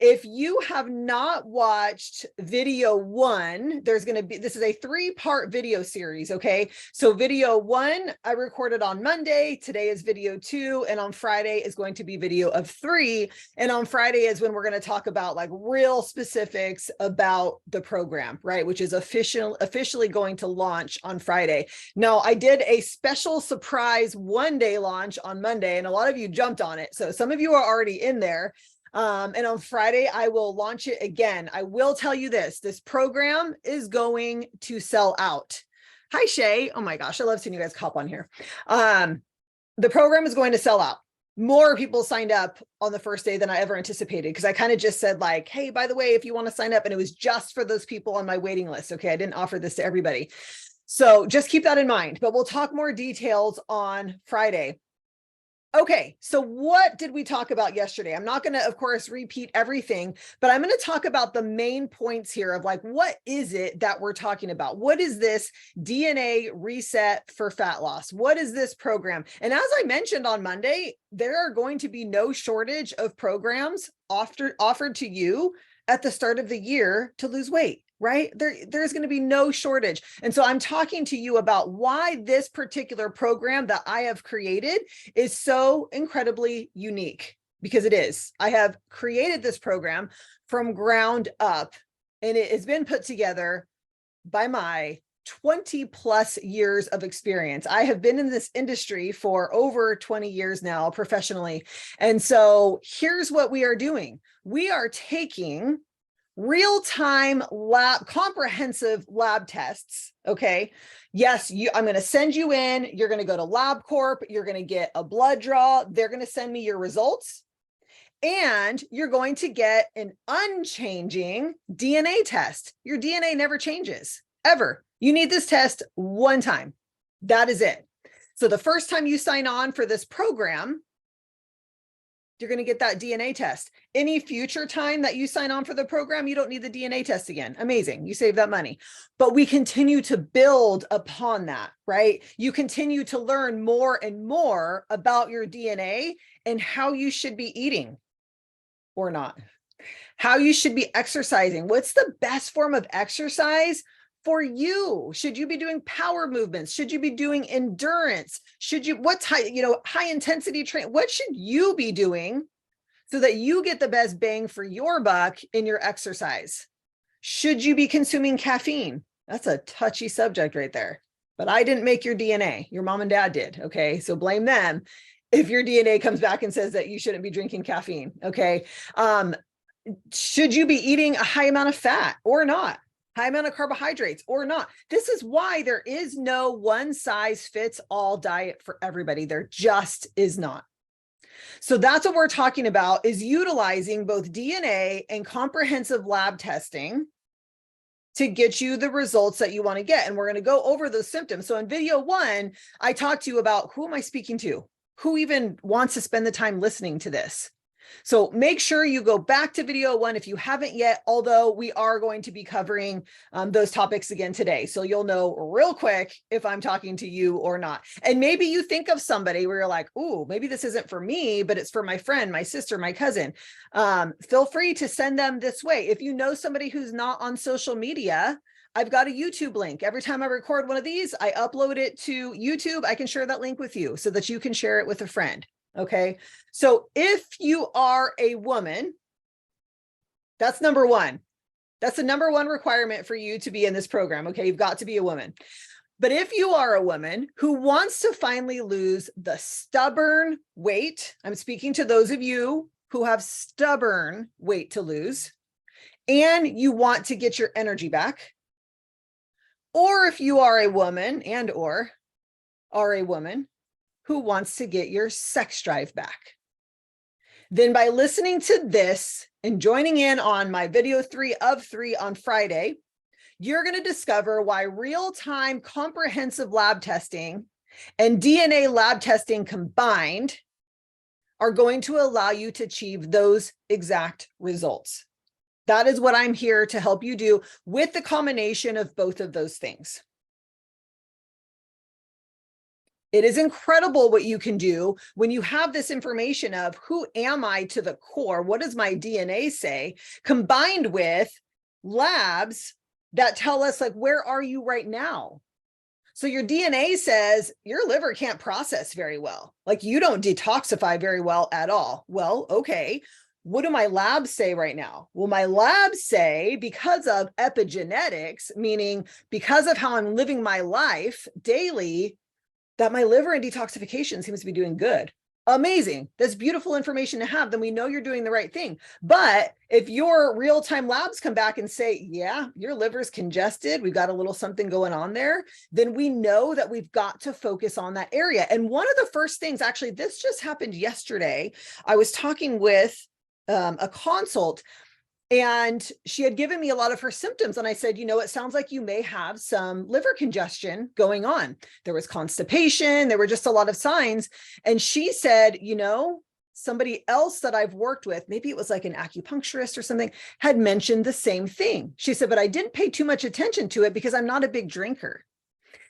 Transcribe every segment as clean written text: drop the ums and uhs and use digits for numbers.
If you have not watched video 1, this is a 3-part video series, okay? So video 1, I recorded on Monday, today is video 2, and on Friday is going to be video of 3. And on Friday is when we're going to talk about like real specifics about the program, right? Which is officially going to launch on Friday. Now, I did a special surprise 1-day launch on Monday, and a lot of you jumped on it. So some of you are already in there. And on Friday, I will launch it again. I will tell you this program is going to sell out. Hi, Shay. Oh my gosh, I love seeing you guys hop on here. The program is going to sell out. More people signed up on the first day than I ever anticipated, because I kind of just said like, hey, by the way, if you want to sign up, and it was just for those people on my waiting list. Okay, I didn't offer this to everybody. So just keep that in mind, but we'll talk more details on Friday. Okay, so what did we talk about yesterday? I'm not going to, of course, repeat everything, but I'm going to talk about the main points here of like, what is it that we're talking about? What is this DNA reset for fat loss? What is this program? And as I mentioned on Monday, there are going to be no shortage of programs offered to you at the start of the year to lose weight. Right? There's going to be no shortage. And so I'm talking to you about why this particular program that I have created is so incredibly unique, because it is. I have created this program from ground up, and it has been put together by my 20 plus years of experience. I have been in this industry for over 20 years now professionally. And so here's what we are doing. We are taking real-time comprehensive lab tests. Okay. Yes, I'm going to send you in. You're going to go to LabCorp. You're going to get a blood draw. They're going to send me your results. And you're going to get an unchanging DNA test. Your DNA never changes, ever. You need this test one time. That is it. So the first time you sign on for this program, you're going to get that DNA test. Any future time that you sign on for the program, you don't need the DNA test again. Amazing. You save that money. But we continue to build upon that, right? You continue to learn more and more about your DNA and how you should be eating or not, how you should be exercising. What's the best form of exercise for you? Should you be doing power movements? Should you be doing endurance? Should you, what type, high intensity training? What should you be doing so that you get the best bang for your buck in your exercise? Should you be consuming caffeine? That's a touchy subject right there, but I didn't make your DNA. Your mom and dad did. Okay. So blame them if your DNA comes back and says that you shouldn't be drinking caffeine. Okay. Should you be eating a high amount of fat or not? High amount of carbohydrates or not? This is why there is no one size fits all diet for everybody. There just is not. So that's what we're talking about, is utilizing both DNA and comprehensive lab testing to get you the results that you want to get. And we're going to go over those symptoms. So in video 1, I talked to you about who am I speaking to? Who even wants to spend the time listening to this? So make sure you go back to video 1 if you haven't yet, although we are going to be covering those topics again today. So you'll know real quick if I'm talking to you or not. And maybe you think of somebody where you're like, ooh, maybe this isn't for me, but it's for my friend, my sister, my cousin. Feel free to send them this way. If you know somebody who's not on social media, I've got a YouTube link. Every time I record one of these, I upload it to YouTube. I can share that link with you so that you can share it with a friend. Okay. So if you are a woman, that's number 1. That's the number 1 requirement for you to be in this program. Okay. You've got to be a woman. But if you are a woman who wants to finally lose the stubborn weight, I'm speaking to those of you who have stubborn weight to lose, and you want to get your energy back, or if you are a woman or are a woman who wants to get your sex drive back, then by listening to this and joining in on my video 3 of 3 on Friday, you're going to discover why real-time comprehensive lab testing and DNA lab testing combined are going to allow you to achieve those exact results. That is what I'm here to help you do with the combination of both of those things. It is incredible what you can do when you have this information of who am I to the core? What does my DNA say? Combined with labs that tell us, like, where are you right now? So your DNA says your liver can't process very well. Like, you don't detoxify very well at all. Well, okay. What do my labs say right now? Well, my labs say, because of epigenetics, meaning because of how I'm living my life daily, that my liver and detoxification seems to be doing good. Amazing. That's beautiful information to have. Then we know you're doing the right thing. But if your real-time labs come back and say, yeah, your liver's congested, we've got a little something going on there, then we know that we've got to focus on that area. And one of the first things, actually, this just happened yesterday. I was talking with a consult, and she had given me a lot of her symptoms. And I said, it sounds like you may have some liver congestion going on. There was constipation. There were just a lot of signs. And she said, somebody else that I've worked with, maybe it was like an acupuncturist or something, had mentioned the same thing. She said, but I didn't pay too much attention to it because I'm not a big drinker.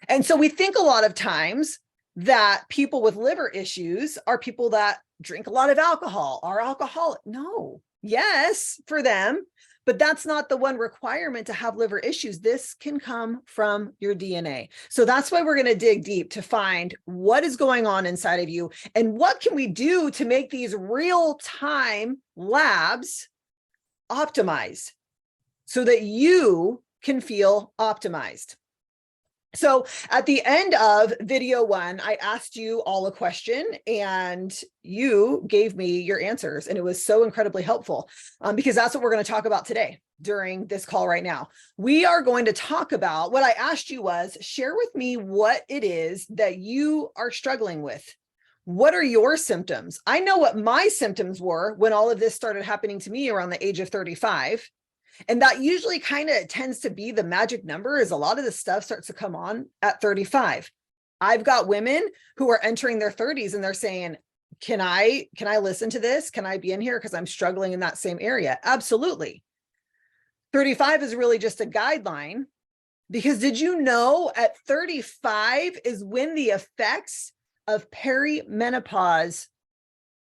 And so we think a lot of times that people with liver issues are people that drink a lot of alcohol, are alcoholic. No. Yes, for them, but that's not the one requirement to have liver issues. This can come from your DNA. So that's why we're going to dig deep to find what is going on inside of you and what can we do to make these real-time labs optimized so that you can feel optimized. So at the end of video 1, I asked you all a question and you gave me your answers, and it was so incredibly helpful because that's what we're going to talk about today during this call right now. We are going to talk about what I asked you was, share with me what it is that you are struggling with. What are your symptoms? I know what my symptoms were when all of this started happening to me around the age of 35. And that usually kind of tends to be the magic number, is a lot of this stuff starts to come on at 35. I've got women who are entering their 30s and they're saying, can I listen to this? Can I be in here? Because I'm struggling in that same area. Absolutely. 35 is really just a guideline, because did you know at 35 is when the effects of perimenopause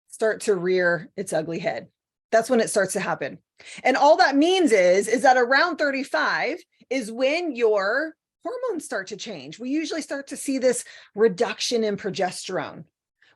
start to rear its ugly head? That's when it starts to happen. And all that means is that around 35 is when your hormones start to change. We usually start to see this reduction in progesterone.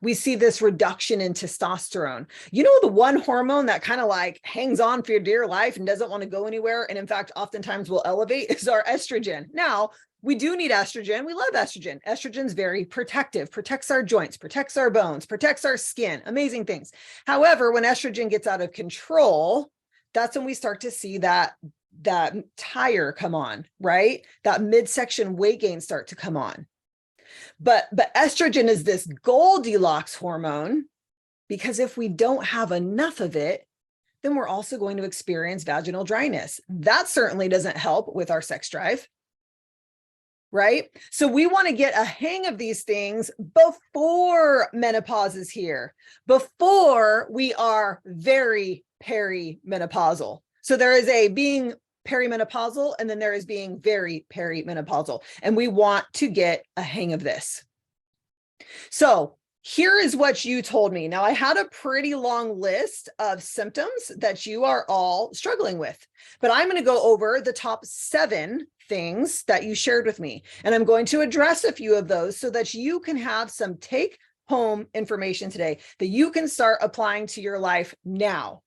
We see this reduction in testosterone. The one hormone that kind of like hangs on for your dear life and doesn't want to go anywhere, and in fact, oftentimes will elevate, is our estrogen. Now, we do need estrogen. We love estrogen. Estrogen's very protective, protects our joints, protects our bones, protects our skin, amazing things. However, when estrogen gets out of control, that's when we start to see that tire come on, right? That midsection weight gain start to come on. But estrogen is this Goldilocks hormone, because if we don't have enough of it, then we're also going to experience vaginal dryness. That certainly doesn't help with our sex drive. Right? So we want to get a hang of these things before menopause is here, before we are very perimenopausal. So there is a being perimenopausal, and then there is being very perimenopausal. And we want to get a hang of this. So here is what you told me. Now, I had a pretty long list of symptoms that you are all struggling with, but I'm going to go over the top 7 things that you shared with me. And I'm going to address a few of those so that you can have some take home information today that you can start applying to your life now.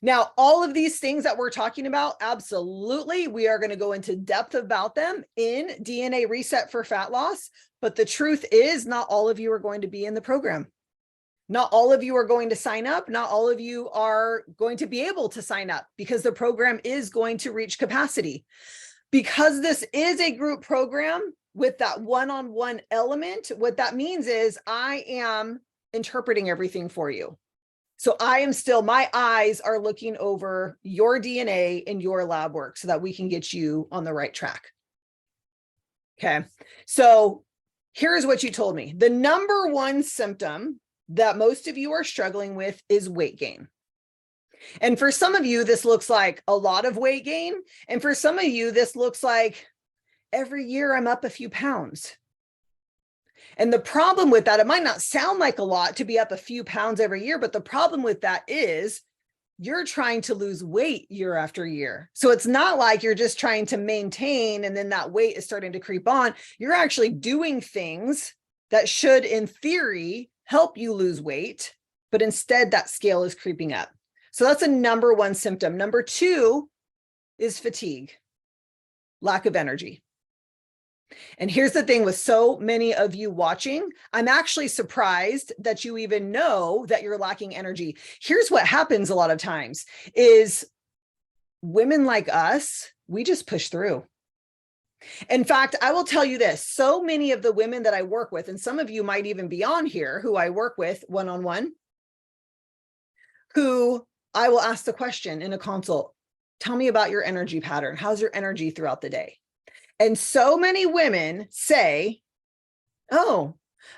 Now, all of these things that we're talking about, absolutely, we are going to go into depth about them in DNA Reset for Fat Loss. But the truth is, not all of you are going to be in the program. Not all of you are going to sign up. Not all of you are going to be able to sign up, because the program is going to reach capacity. Because this is a group program with that one-on-one element, what that means is I am interpreting everything for you. So I am still, my eyes are looking over your DNA and your lab work so that we can get you on the right track. Okay. So here's what you told me. The number one symptom that most of you are struggling with is weight gain. And for some of you, this looks like a lot of weight gain. And for some of you, this looks like every year I'm up a few pounds. And the problem with that, it might not sound like a lot to be up a few pounds every year, but the problem with that is you're trying to lose weight year after year. So it's not like you're just trying to maintain and then that weight is starting to creep on. You're actually doing things that should, in theory, help you lose weight, but instead that scale is creeping up. So that's a number one symptom. Number two is fatigue, lack of energy. And here's the thing with so many of you watching, I'm actually surprised that you even know that you're lacking energy. Here's what happens a lot of times is women like us, we just push through. In fact, I will tell you this, so many of the women that I work with, and some of you might even be on here who I work with one-on-one, who I will ask the question in a consult, tell me about your energy pattern. How's your energy throughout the day? And so many women say, oh,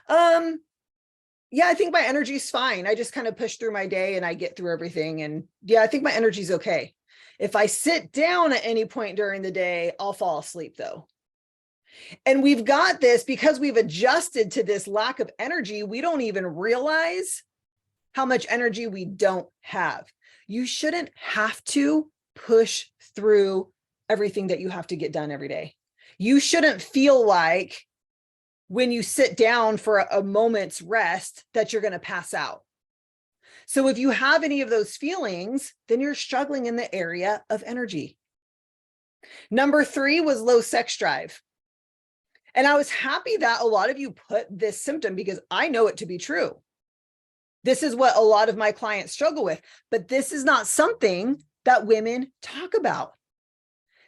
yeah, I think my energy's fine. I just kind of push through my day and I get through everything. And yeah, I think my energy's okay. If I sit down at any point during the day, I'll fall asleep though. And we've got this because we've adjusted to this lack of energy. We don't even realize how much energy we don't have. You shouldn't have to push through everything that you have to get done every day. You shouldn't feel like when you sit down for a moment's rest that you're going to pass out. So if you have any of those feelings, then you're struggling in the area of energy. Number three was low sex drive. And I was happy that a lot of you put this symptom because I know it to be true. This is what a lot of my clients struggle with, but this is not something that women talk about.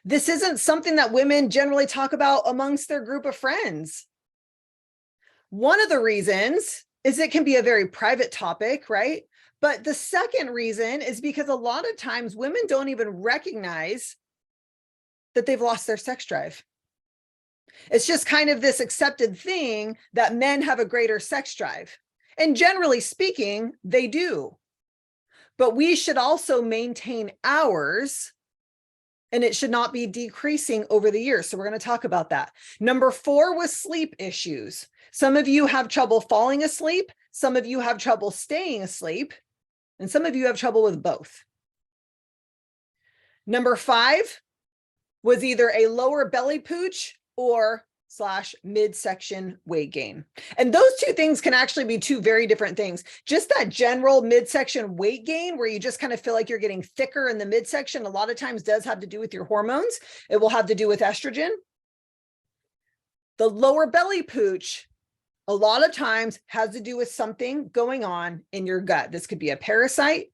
This isn't something that women generally talk about amongst their group of friends. One of the reasons is it can be a very private topic, right? But the second reason is because a lot of times women don't even recognize that they've lost their sex drive. It's just kind of this accepted thing that men have a greater sex drive. And generally speaking, they do. But we should also maintain ours, and it should not be decreasing over the years. So we're going to talk about that. Number four was sleep issues. Some of you have trouble falling asleep. Some of you have trouble staying asleep. And some of you have trouble with both. Number five was either a lower belly pooch or / midsection weight gain. And those two things can actually be two very different things. Just that general midsection weight gain where you just kind of feel like you're getting thicker in the midsection, a lot of times does have to do with your hormones. It will have to do with estrogen. The lower belly pooch, a lot of times has to do with something going on in your gut. This could be a parasite,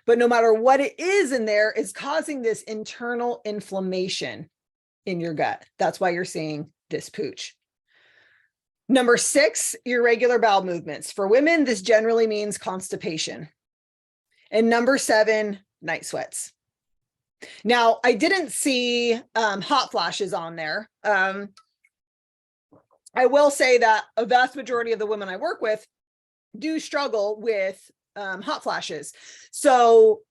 but no matter what it is in there, is causing this internal inflammation in your gut. That's why you're seeing this pooch. Number six, irregular bowel movements. For women, this generally means constipation. And number seven, night sweats. Now, I didn't see hot flashes on there. I will say that a vast majority of the women I work with do struggle with hot flashes. So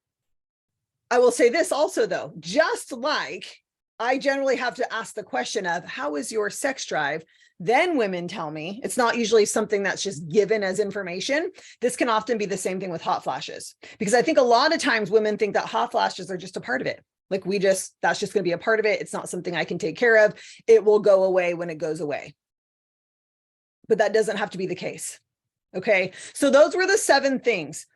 I will say this also, though, just like I generally have to ask the question of how is your sex drive? Then women tell me, it's not usually something that's just given as information. This can often be the same thing with hot flashes, because I think a lot of times women think that hot flashes are just a part of it. Like that's just going to be a part of it. It's not something I can take care of. It will go away when it goes away. But that doesn't have to be the case. Okay. So those were the 7 things.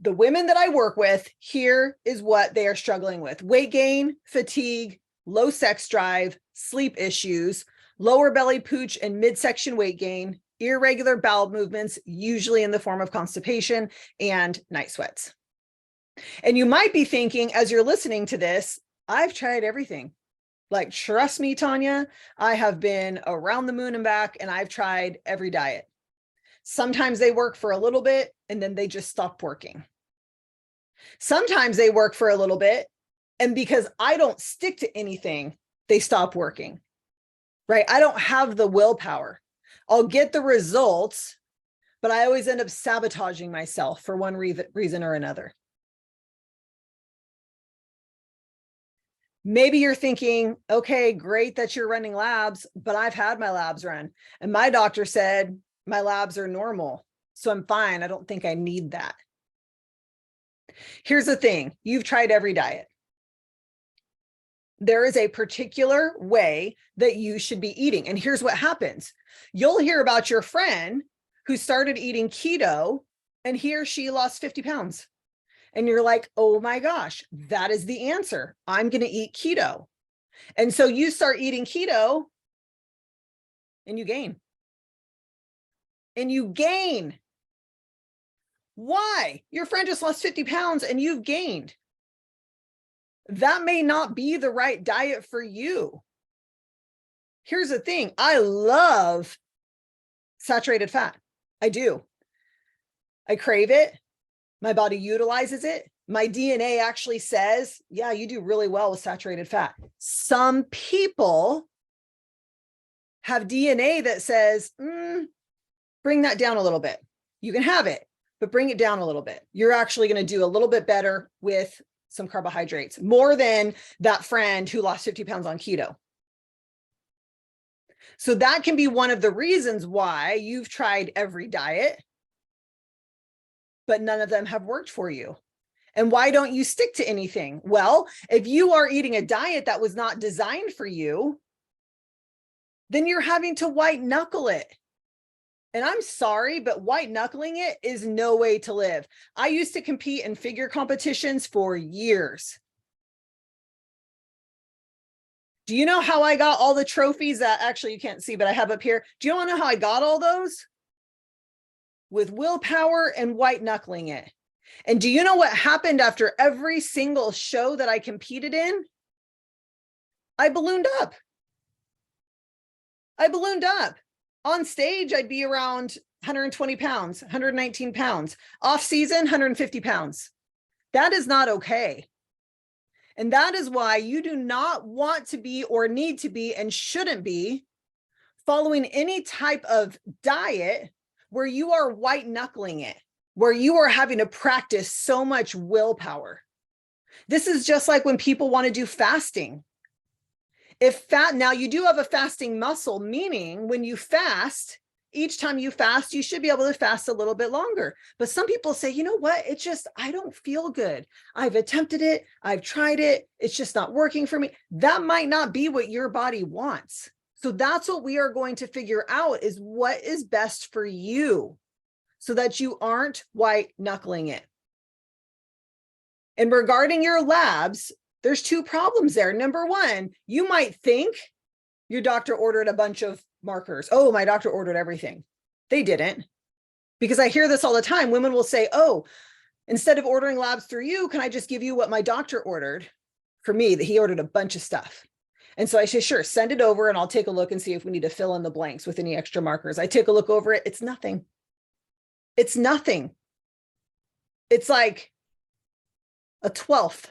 The women that I work with, here is what they are struggling with: weight gain, fatigue, low sex drive, sleep issues, lower belly pooch and midsection weight gain, irregular bowel movements, usually in the form of constipation, and night sweats. And you might be thinking, as you're listening to this, I've tried everything. Like, trust me, Tanya, I have been around the moon and back, and I've tried every diet. Sometimes they work for a little bit and then they just stop working. Sometimes they work for a little bit, and because I don't stick to anything, they stop working, right? I don't have the willpower. I'll get the results, but I always end up sabotaging myself for one reason or another. Maybe you're thinking, okay, great that you're running labs, but I've had my labs run and my doctor said my labs are normal. So I'm fine. I don't think I need that. Here's the thing. You've tried every diet. There is a particular way that you should be eating. And here's what happens. You'll hear about your friend who started eating keto and he or she lost 50 pounds. And you're like, oh my gosh, that is the answer. I'm going to eat keto. And so you start eating keto and you gain. And you gain. Why? Your friend just lost 50 pounds and you've gained. That may not be the right diet for you. Here's the thing. I love saturated fat. I do. I crave it. My body utilizes it. My DNA actually says, yeah, you do really well with saturated fat. Some people have DNA that says, bring that down a little bit. You can have it, but bring it down a little bit. You're actually going to do a little bit better with some carbohydrates, more than that friend who lost 50 pounds on keto. So that can be one of the reasons why you've tried every diet, but none of them have worked for you. And why don't you stick to anything? Well, if you are eating a diet that was not designed for you, then you're having to white knuckle it. And I'm sorry, but white knuckling it is no way to live. I used to compete in figure competitions for years. Do you know how I got all the trophies that actually you can't see, but I have up here? Do you want to know how I got all those? With willpower and white knuckling it. And do you know what happened after every single show that I competed in? I ballooned up. I ballooned up. On stage, I'd be around 120 pounds, 119 pounds. Off season, 150 pounds. That is not okay. And that is why you do not want to be or need to be and shouldn't be following any type of diet where you are white knuckling it, where you are having to practice so much willpower. This is just like when people want to do fasting. Now you do have a fasting muscle, meaning when you fast, each time you fast, you should be able to fast a little bit longer. But some people say, you know what? It's just, I don't feel good. I've attempted it. I've tried it. It's just not working for me. That might not be what your body wants. So that's what we are going to figure out is what is best for you so that you aren't white knuckling it. And regarding your labs, there's two problems there. Number one, you might think your doctor ordered a bunch of markers. Oh, my doctor ordered everything. They didn't. Because I hear this all the time. Women will say, oh, instead of ordering labs through you, can I just give you what my doctor ordered for me? That he ordered a bunch of stuff. And so I say, sure, send it over and I'll take a look and see if we need to fill in the blanks with any extra markers. I take a look over it. It's nothing. It's nothing. It's like a 1/12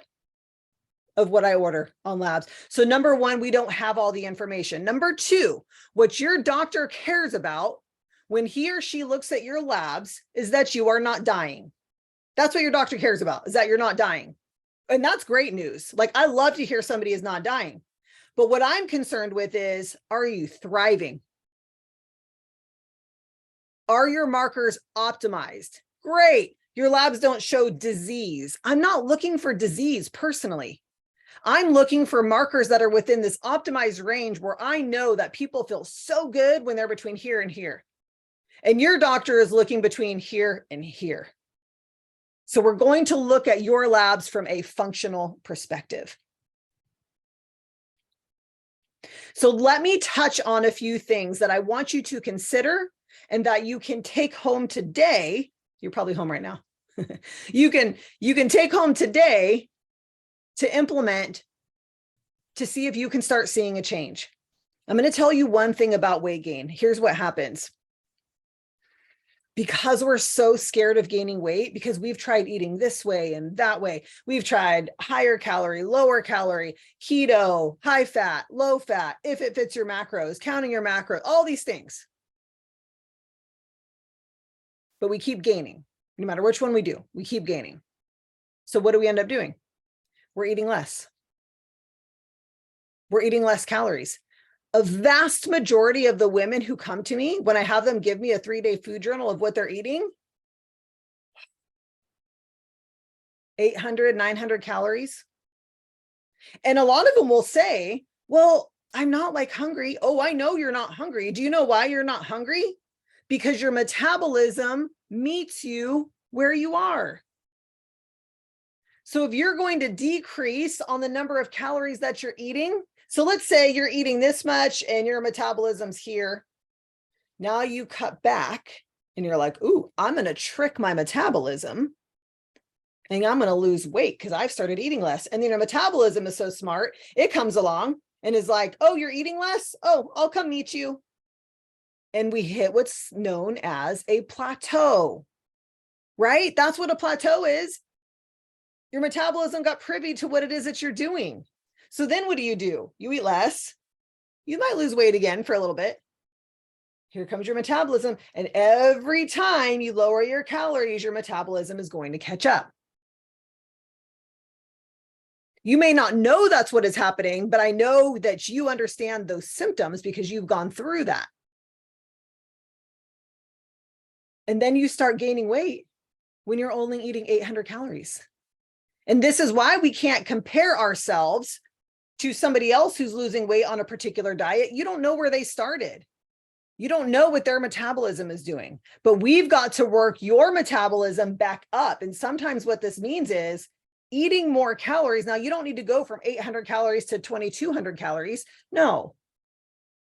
of what I order on labs. So number one, we don't have all the information. Number two, what your doctor cares about when he or she looks at your labs is that you are not dying. That's what your doctor cares about, is that you're not dying. And that's great news. Like, I love to hear somebody is not dying. But what I'm concerned with is, are you thriving? Are your markers optimized? Great. Your labs don't show disease. I'm not looking for disease personally. I'm looking for markers that are within this optimized range where I know that people feel so good when they're between here and here. And your doctor is looking between here and here. So we're going to look at your labs from a functional perspective. So let me touch on a few things that I want you to consider and that you can take home today. You're probably home right now. You can take home today to implement to see if you can start seeing a change. I'm going to tell you one thing about weight gain. Here's what happens. Because we're so scared of gaining weight, because we've tried eating this way and that way. We've tried higher calorie, lower calorie, keto, high fat, low fat, if it fits your macros, counting your macros, all these things. But we keep gaining. No matter which one we do, we keep gaining. So what do we end up doing? We're eating less. We're eating less calories. A vast majority of the women who come to me, when I have them give me a 3-day food journal of what they're eating, 800, 900 calories. And a lot of them will say, well, I'm not like hungry. Oh, I know you're not hungry. Do you know why you're not hungry? Because your metabolism meets you where you are. So if you're going to decrease on the number of calories that you're eating, so let's say you're eating this much and your metabolism's here. Now you cut back and you're like, ooh, I'm going to trick my metabolism and I'm going to lose weight because I've started eating less. And then your metabolism is so smart. It comes along and is like, oh, you're eating less? Oh, I'll come meet you. And we hit what's known as a plateau, right? That's what a plateau is. Your metabolism got privy to what it is that you're doing. So then what do? You eat less. You might lose weight again for a little bit. Here comes your metabolism. And every time you lower your calories, your metabolism is going to catch up. You may not know that's what is happening, but I know that you understand those symptoms because you've gone through that. And then you start gaining weight when you're only eating 800 calories. And this is why we can't compare ourselves to somebody else who's losing weight on a particular diet. You don't know where they started. You don't know what their metabolism is doing, but we've got to work your metabolism back up. And sometimes what this means is eating more calories. Now, you don't need to go from 800 calories to 2,200 calories. No,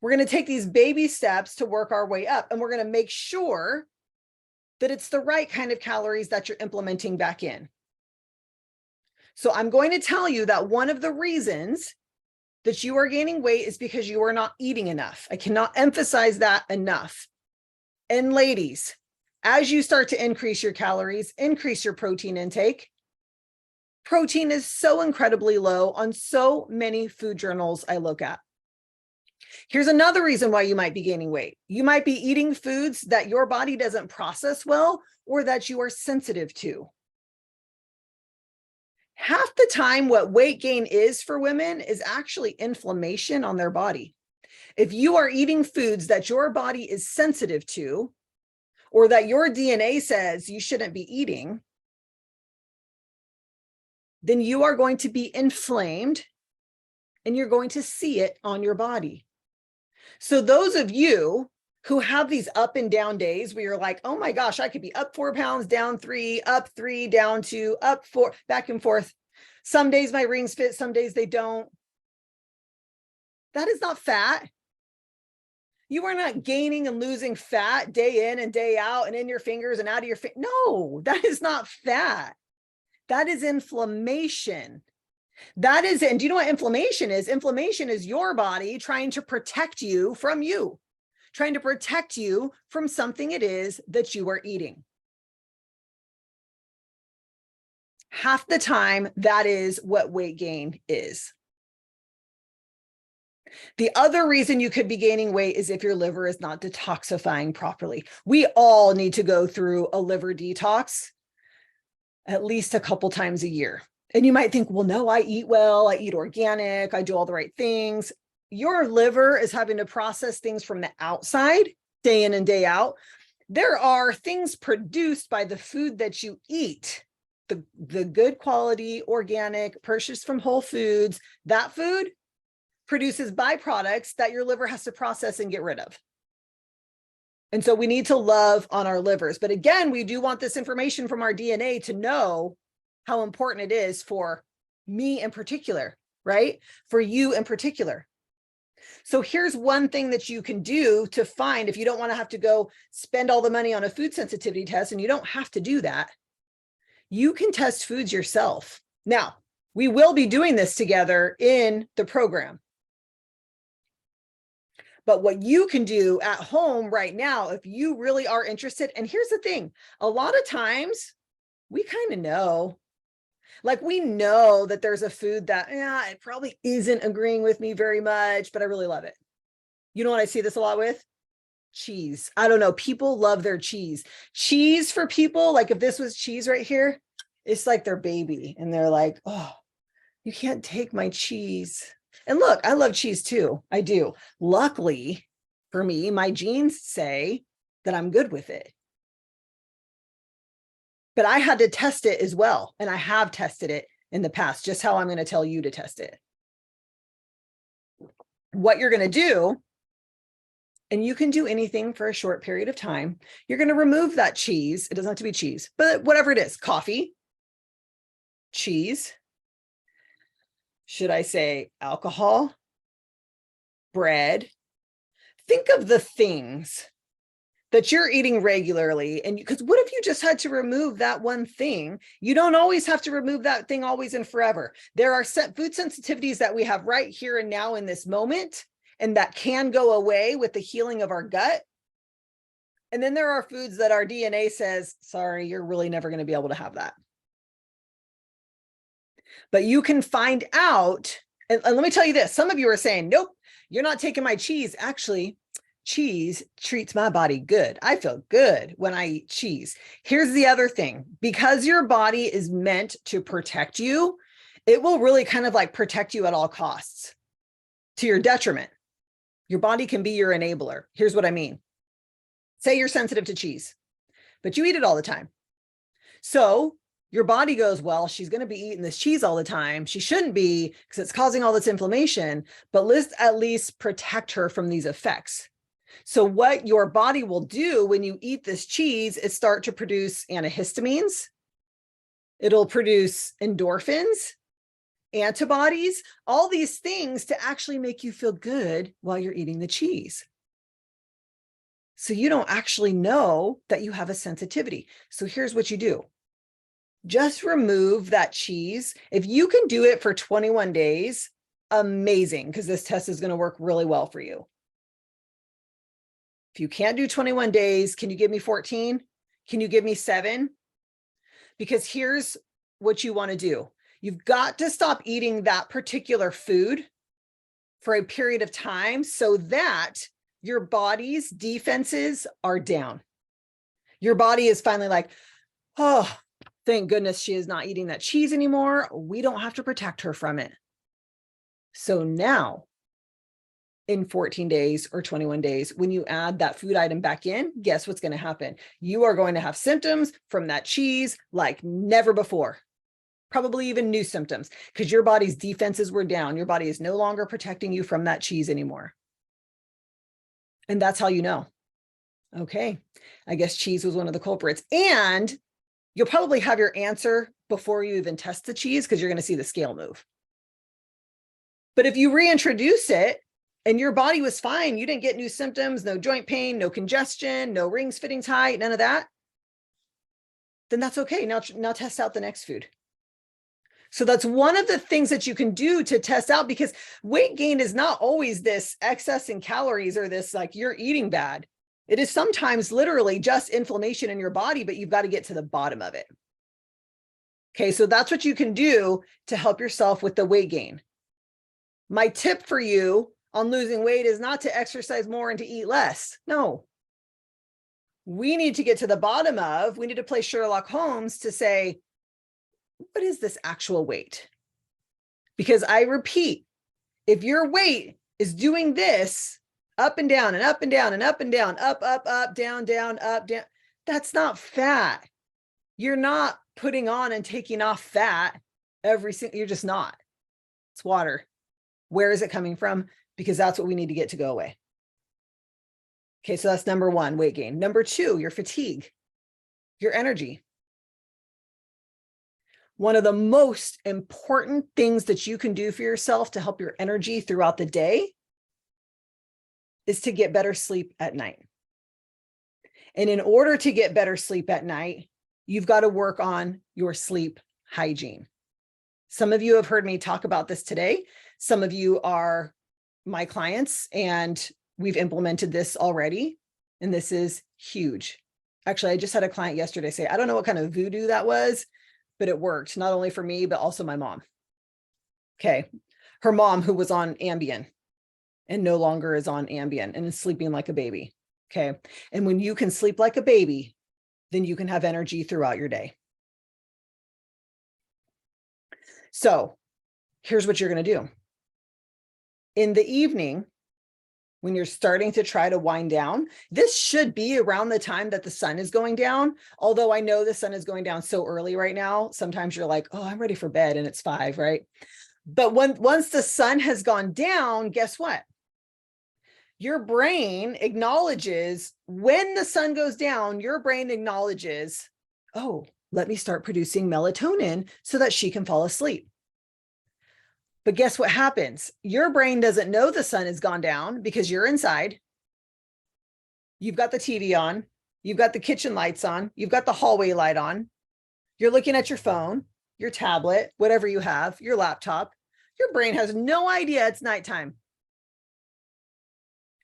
we're going to take these baby steps to work our way up. And we're going to make sure that it's the right kind of calories that you're implementing back in. So I'm going to tell you that one of the reasons that you are gaining weight is because you are not eating enough. I cannot emphasize that enough. And ladies, as you start to increase your calories, increase your protein intake. Protein is so incredibly low on so many food journals I look at. Here's another reason why you might be gaining weight. You might be eating foods that your body doesn't process well or that you are sensitive to. Half the time, what weight gain is for women is actually inflammation on their body. If you are eating foods that your body is sensitive to, or that your DNA says you shouldn't be eating, then you are going to be inflamed and you're going to see it on your body. So those of you who have these up and down days where you're like, oh my gosh, I could be up 4 pounds, down 3, up 3, down 2, up 4, back and forth. Some days my rings fit, some days they don't. That is not fat. You are not gaining and losing fat day in and day out and in your fingers and out of your face. No, that is not fat. That is inflammation. That is, and do you know what inflammation is? Inflammation is your body trying to protect you from you, trying to protect you from something it is that you are eating. Half the time, that is what weight gain is. The other reason you could be gaining weight is if your liver is not detoxifying properly. We all need to go through a liver detox at least a couple times a year. And you might think, well, no, I eat well, I eat organic, I do all the right things. Your liver is having to process things from the outside, day in and day out. There are things produced by the food that you eat, the good quality, organic, purchased from Whole Foods. That food produces byproducts that your liver has to process and get rid of. And so we need to love on our livers. But again, we do want this information from our DNA to know how important it is for me in particular, right? For you in particular. So here's one thing that you can do to find, if you don't want to have to go spend all the money on a food sensitivity test, and you don't have to do that, you can test foods yourself. Now, we will be doing this together in the program. But what you can do at home right now, if you really are interested, and here's the thing, a lot of times we kind of know, like we know that there's a food that, it probably isn't agreeing with me very much, but I really love it. You know what I see this a lot with? Cheese. I don't know. People love their cheese. Cheese for people, like if this was cheese right here, it's like their baby. And they're like, oh, you can't take my cheese. And look, I love cheese too. I do. Luckily for me, my genes say that I'm good with it. But I had to test it as well. And I have tested it in the past, just how I'm going to tell you to test it. What you're going to do, and you can do anything for a short period of time, you're going to remove that cheese. It doesn't have to be cheese, but whatever it is, coffee, cheese, should I say alcohol, bread. Think of the things that you're eating regularly. And because what if you just had to remove that one thing? You don't always have to remove that thing always and forever. There are food sensitivities that we have right here and now in this moment, and that can go away with the healing of our gut. And then there are foods that our DNA says, sorry, you're really never going to be able to have that. But you can find out, and let me tell you this, some of you are saying, nope, you're not taking my cheese. Actually, cheese treats my body good. I feel good when I eat cheese. Here's the other thing, because your body is meant to protect you, it will really kind of like protect you at all costs to your detriment. Your body can be your enabler. Here's what I mean. Say you're sensitive to cheese, but you eat it all the time. So your body goes, well, she's going to be eating this cheese all the time. She shouldn't be because it's causing all this inflammation, but let's at least protect her from these effects. So what your body will do when you eat this cheese is start to produce antihistamines. It'll produce endorphins, antibodies, all these things to actually make you feel good while you're eating the cheese. So you don't actually know that you have a sensitivity. So here's what you do. Just remove that cheese. If you can do it for 21 days, amazing, because this test is going to work really well for you. If you can't do 21 days, can you give me 14? Can you give me 7? Because here's what you want to do. You've got to stop eating that particular food for a period of time so that your body's defenses are down. Your body is finally like, oh, thank goodness she is not eating that cheese anymore. We don't have to protect her from it. So now, in 14 days or 21 days, when you add that food item back in, guess what's going to happen? You are going to have symptoms from that cheese like never before. Probably even new symptoms because your body's defenses were down. Your body is no longer protecting you from that cheese anymore. And that's how you know. Okay, I guess cheese was one of the culprits. And you'll probably have your answer before you even test the cheese because you're going to see the scale move. But if you reintroduce it and your body was fine, you didn't get new symptoms, no joint pain, no congestion, no rings fitting tight, none of that, then that's okay. Now test out the next food. So that's one of the things that you can do to test out, because weight gain is not always this excess in calories or this like you're eating bad. It is sometimes literally just inflammation in your body, but you've got to get to the bottom of it. Okay, so that's what you can do to help yourself with the weight gain. My tip for you on losing weight is not to exercise more and to eat less. No. We need to get to the bottom of, we need to play Sherlock Holmes to say, what is this actual weight? Because I repeat, if your weight is doing this up and down and up and down and up and down, up, down, up, down, that's not fat. You're not putting on and taking off fat you're just not. It's water. Where is it coming from? Because that's what we need to get to go away. Okay, so that's number 1, weight gain. Number 2, your fatigue, your energy. One of the most important things that you can do for yourself to help your energy throughout the day is to get better sleep at night. And in order to get better sleep at night, you've got to work on your sleep hygiene. Some of you have heard me talk about this today. Some of you are my clients and we've implemented this already. And this is huge. Actually, I just had a client yesterday say, I don't know what kind of voodoo that was, but it worked not only for me, but also my mom. Okay. Her mom, who was on Ambien and no longer is on Ambien and is sleeping like a baby. Okay. And when you can sleep like a baby, then you can have energy throughout your day. So here's what you're going to do. in the evening, when you're starting to try to wind down, this should be around the time that the sun is going down. Although I know the sun is going down so early right now, sometimes you're like, oh, I'm ready for bed and it's 5, right? But once the sun has gone down, guess what? Your brain acknowledges when the sun goes down, your brain acknowledges, oh, let me start producing melatonin so that she can fall asleep. But guess what happens? Your brain doesn't know the sun has gone down because you're inside. You've got the TV on. You've got the kitchen lights on. You've got the hallway light on. You're looking at your phone, your tablet, whatever you have, your laptop. Your brain has no idea it's nighttime.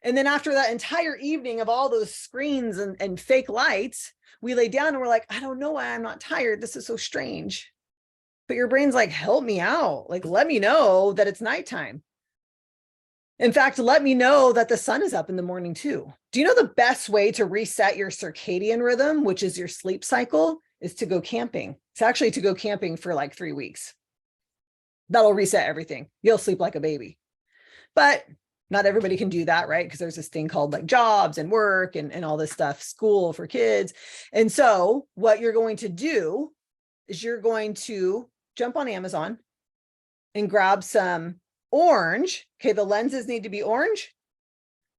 And then after that entire evening of all those screens and fake lights, we lay down and we're like, I don't know why I'm not tired. This is so strange. But your brain's like, help me out. Like, let me know that it's nighttime. In fact, let me know that the sun is up in the morning too. Do you know the best way to reset your circadian rhythm, which is your sleep cycle, is to go camping? It's actually to go camping for like 3 weeks. That'll reset everything. You'll sleep like a baby. But not everybody can do that, right? Because there's this thing called like jobs and work and all this stuff, school for kids. And so what you're going to do is you're going to jump on Amazon and grab some orange. Okay, the lenses need to be orange,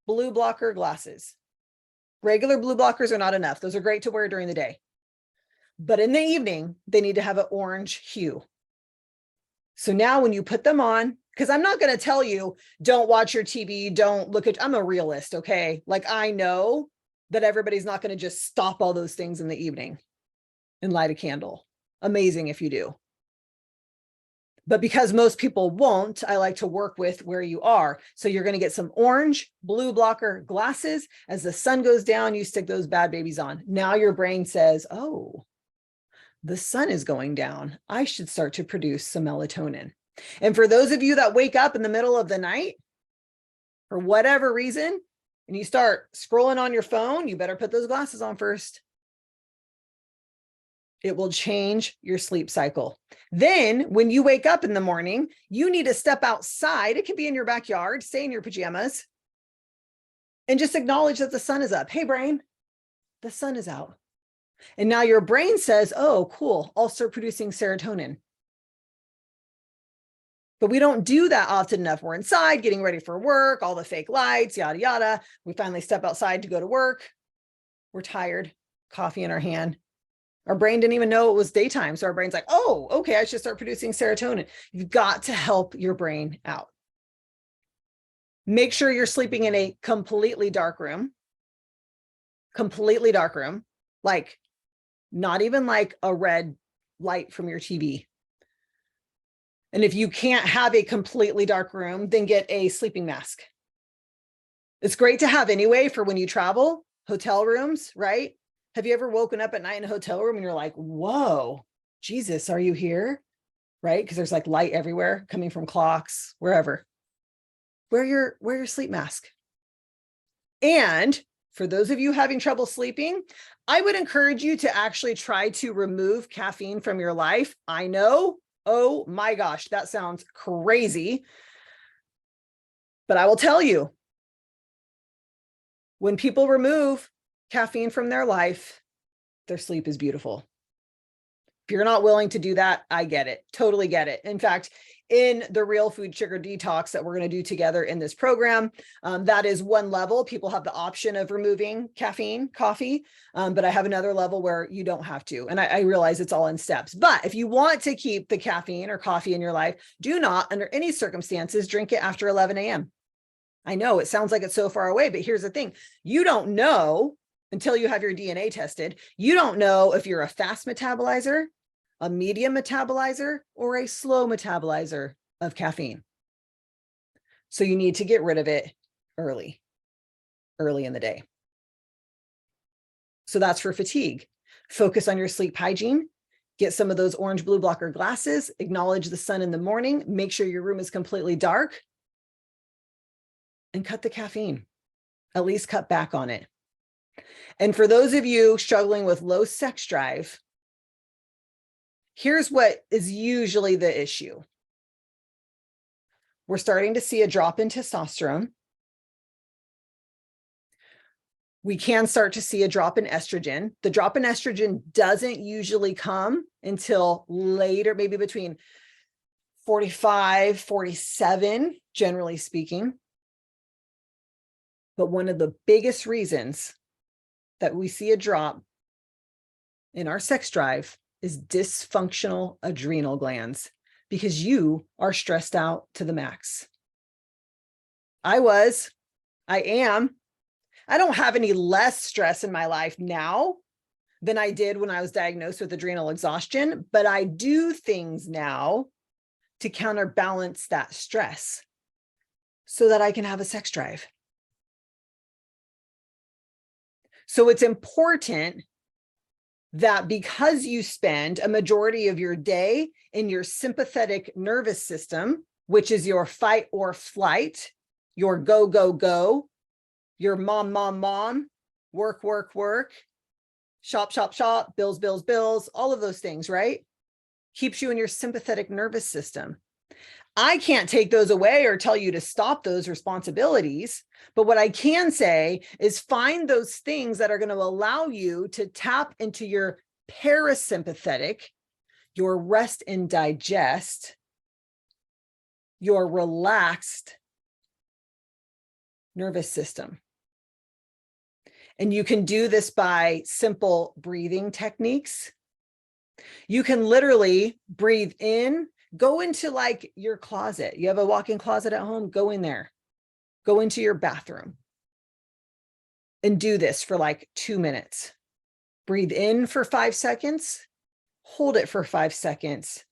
blue blocker glasses. Regular blue blockers are not enough. Those are great to wear during the day. But in the evening, they need to have an orange hue. So now when you put them on, because I'm not going to tell you, don't watch your TV, don't look at, I'm a realist, okay? Like I know that everybody's not going to just stop all those things in the evening and light a candle. Amazing if you do. But because most people won't, I like to work with where you are. So you're going to get some orange, blue blocker glasses. As the sun goes down, you stick those bad babies on. Now your brain says, oh, the sun is going down. I should start to produce some melatonin. And for those of you that wake up in the middle of the night, for whatever reason, and you start scrolling on your phone, you better put those glasses on first. It will change your sleep cycle. Then when you wake up in the morning, you need to step outside. It can be in your backyard, stay in your pajamas, and just acknowledge that the sun is up. Hey, brain, the sun is out. And now your brain says, oh, cool, I'll start producing serotonin. But we don't do that often enough. We're inside getting ready for work, all the fake lights, yada, yada. We finally step outside to go to work. We're tired, coffee in our hand. Our brain didn't even know it was daytime. So our brain's like, oh, okay, I should start producing serotonin. You've got to help your brain out. Make sure you're sleeping in a completely dark room, like not even like a red light from your TV. And if you can't have a completely dark room, then get a sleeping mask. It's great to have anyway for when you travel, hotel rooms, right? Have you ever woken up at night in a hotel room and you're like, whoa, Jesus, are you here? Right? Because there's like light everywhere coming from clocks, wherever. Wear your sleep mask. And for those of you having trouble sleeping, I would encourage you to actually try to remove caffeine from your life. I know, oh my gosh, that sounds crazy. But I will tell you, when people remove caffeine from their life, their sleep is beautiful. If you're not willing to do that, I get it. Totally get it. In fact, in the real food sugar detox that we're going to do together in this program, that is one level. People have the option of removing caffeine, coffee, but I have another level where you don't have to. And I realize it's all in steps. But if you want to keep the caffeine or coffee in your life, do not, under any circumstances, drink it after 11 a.m. I know it sounds like it's so far away, but here's the thing. You don't know until you have your DNA tested. You don't know if you're a fast metabolizer, a medium metabolizer, or a slow metabolizer of caffeine. So you need to get rid of it early in the day. So that's for fatigue. Focus on your sleep hygiene. Get some of those orange blue blocker glasses. Acknowledge the sun in the morning. Make sure your room is completely dark. And cut the caffeine. At least cut back on it. And for those of you struggling with low sex drive, here's what is usually the issue. We're starting to see a drop in testosterone. We can start to see a drop in estrogen. The drop in estrogen doesn't usually come until later, maybe between 45, 47, generally speaking. But one of the biggest reasons that we see a drop in our sex drive is dysfunctional adrenal glands, because you are stressed out to the max. I am. I don't have any less stress in my life now than I did when I was diagnosed with adrenal exhaustion, but I do things now to counterbalance that stress so that I can have a sex drive. So it's important that because you spend a majority of your day in your sympathetic nervous system, which is your fight or flight, your go, go, go, your mom, mom, mom, work, work, work, shop, shop, shop, bills, bills, bills, all of those things, right? Keeps you in your sympathetic nervous system. I can't take those away or tell you to stop those responsibilities. But what I can say is find those things that are going to allow you to tap into your parasympathetic, your rest and digest, your relaxed nervous system. And you can do this by simple breathing techniques. You can literally breathe in, go into like your closet. You have a walk-in closet at home, go in there, go into your bathroom and do this for like 2 minutes. Breathe in for 5 seconds, hold it for 5 seconds,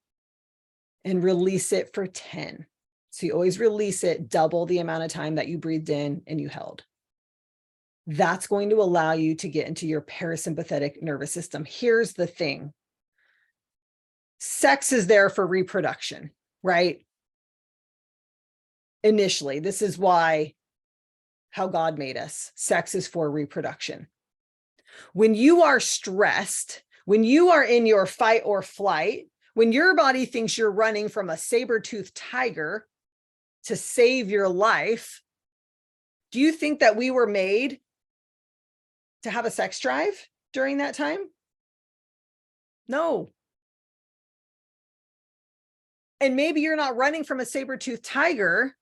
and release it for 10. So you always release it double the amount of time that you breathed in and you held. That's going to allow you to get into your parasympathetic nervous system. Here's the thing. Sex is there for reproduction, right? Initially, this is how God made us. Sex is for reproduction. When you are stressed, when you are in your fight or flight, when your body thinks you're running from a saber-toothed tiger to save your life, do you think that we were made to have a sex drive during that time? No. And maybe you're not running from a saber-toothed tiger,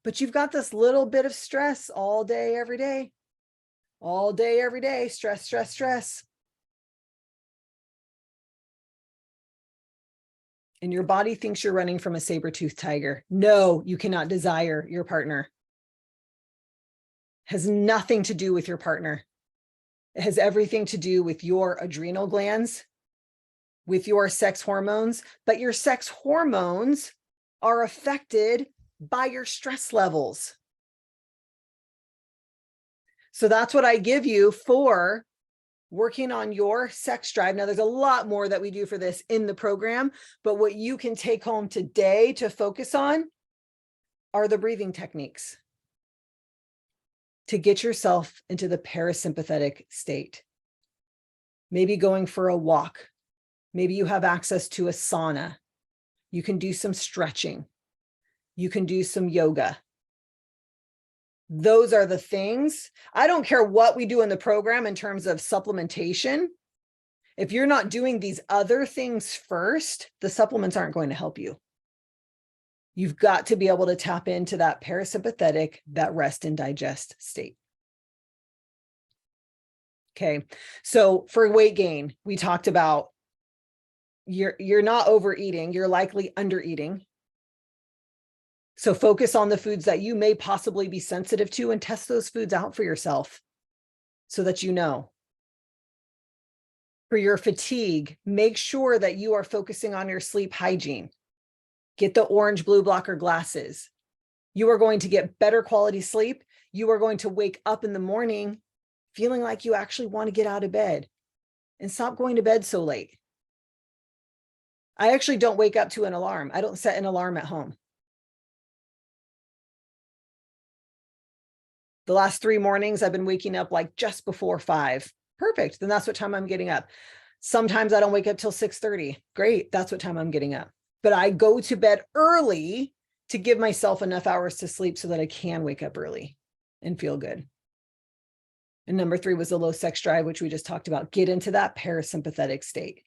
but you've got this little bit of stress all day, every day. All day, every day, stress, stress, stress. And your body thinks you're running from a saber-toothed tiger. No, you cannot desire your partner. It has nothing to do with your partner. It has everything to do with your adrenal glands, with your sex hormones, but your sex hormones are affected by your stress levels. So that's what I give you for working on your sex drive. Now, there's a lot more that we do for this in the program, but what you can take home today to focus on are the breathing techniques to get yourself into the parasympathetic state. Maybe going for a walk. Maybe you have access to a sauna. You can do some stretching. You can do some yoga. Those are the things. I don't care what we do in the program in terms of supplementation. If you're not doing these other things first, the supplements aren't going to help you. You've got to be able to tap into that parasympathetic, that rest and digest state. Okay. So for weight gain, we talked about you're not overeating, you're likely undereating. So focus on the foods that you may possibly be sensitive to and test those foods out for yourself so that you know. For your fatigue, make sure that you are focusing on your sleep hygiene. Get the orange blue blocker glasses. You are going to get better quality sleep. You are going to wake up in the morning feeling like you actually want to get out of bed and stop going to bed so late. I actually don't wake up to an alarm. I don't set an alarm at home. The last 3 mornings, I've been waking up like just before 5. Perfect. Then that's what time I'm getting up. Sometimes I don't wake up till 6:30. Great. That's what time I'm getting up. But I go to bed early to give myself enough hours to sleep so that I can wake up early and feel good. And number 3 was the low sex drive, which we just talked about. Get into that parasympathetic state.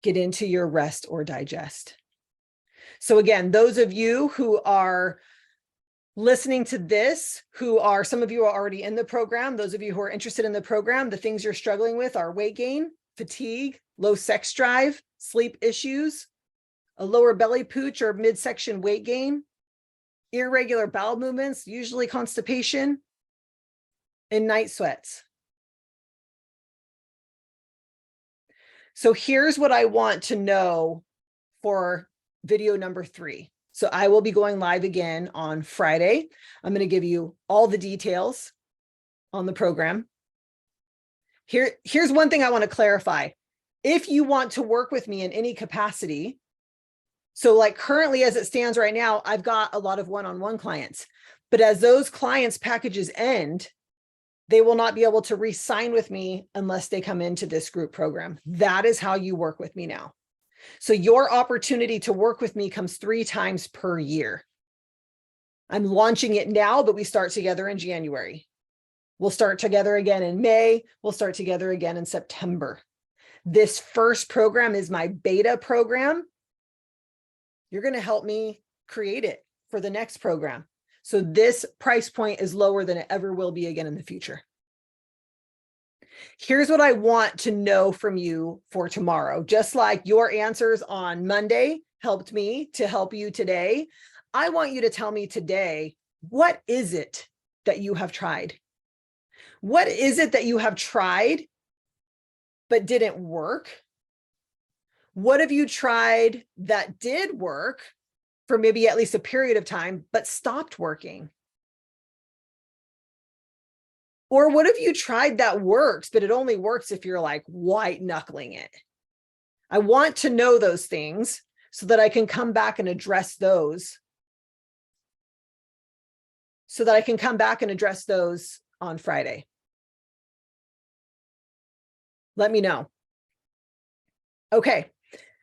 Get into your rest or digest. So again, those of you who are listening to this, some of you are already in the program. Those of you who are interested in the program, the things you're struggling with are weight gain, fatigue, low sex drive, sleep issues, a lower belly pooch or midsection weight gain, irregular bowel movements, usually constipation, and night sweats. So here's what I want to know for video number 3. So I will be going live again on Friday. I'm going to give you all the details on the program. Here's one thing I want to clarify. If you want to work with me in any capacity, so like currently as it stands right now, I've got a lot of one-on-one clients, but as those clients' packages end, they will not be able to re-sign with me unless they come into this group program. That is how you work with me now. So your opportunity to work with me comes 3 times per year. I'm launching it now, but we start together in January. We'll start together again in May. We'll start together again in September. This first program is my beta program. You're going to help me create it for the next program. So this price point is lower than it ever will be again in the future. Here's what I want to know from you for tomorrow. Just like your answers on Monday helped me to help you today, I want you to tell me today, what is it that you have tried? What is it that you have tried but didn't work? What have you tried that did work for maybe at least a period of time, but stopped working? Or what have you tried that works, but it only works if you're like white knuckling it? I want to know those things so that I can come back and address those. On Friday. Let me know. Okay.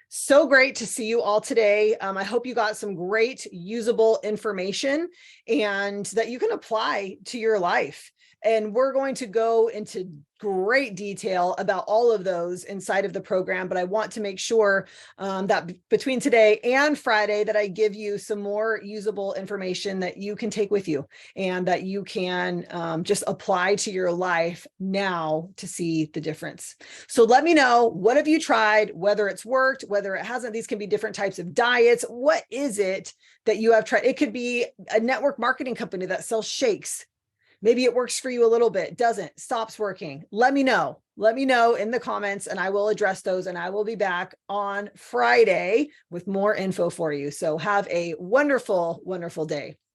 So great to see you all today. I hope you got some great usable information and that you can apply to your life. And we're going to go into great detail about all of those inside of the program, but I want to make sure that between today and Friday that I give you some more usable information that you can take with you and that you can just apply to your life now to see the difference. So let me know, what have you tried, whether it's worked, whether it hasn't. These can be different types of diets. What is it that you have tried? It could be a network marketing company that sells shakes. Maybe it works for you a little bit, doesn't, stops working. Let me know. Let me know in the comments and I will address those, and I will be back on Friday with more info for you. So have a wonderful, wonderful day.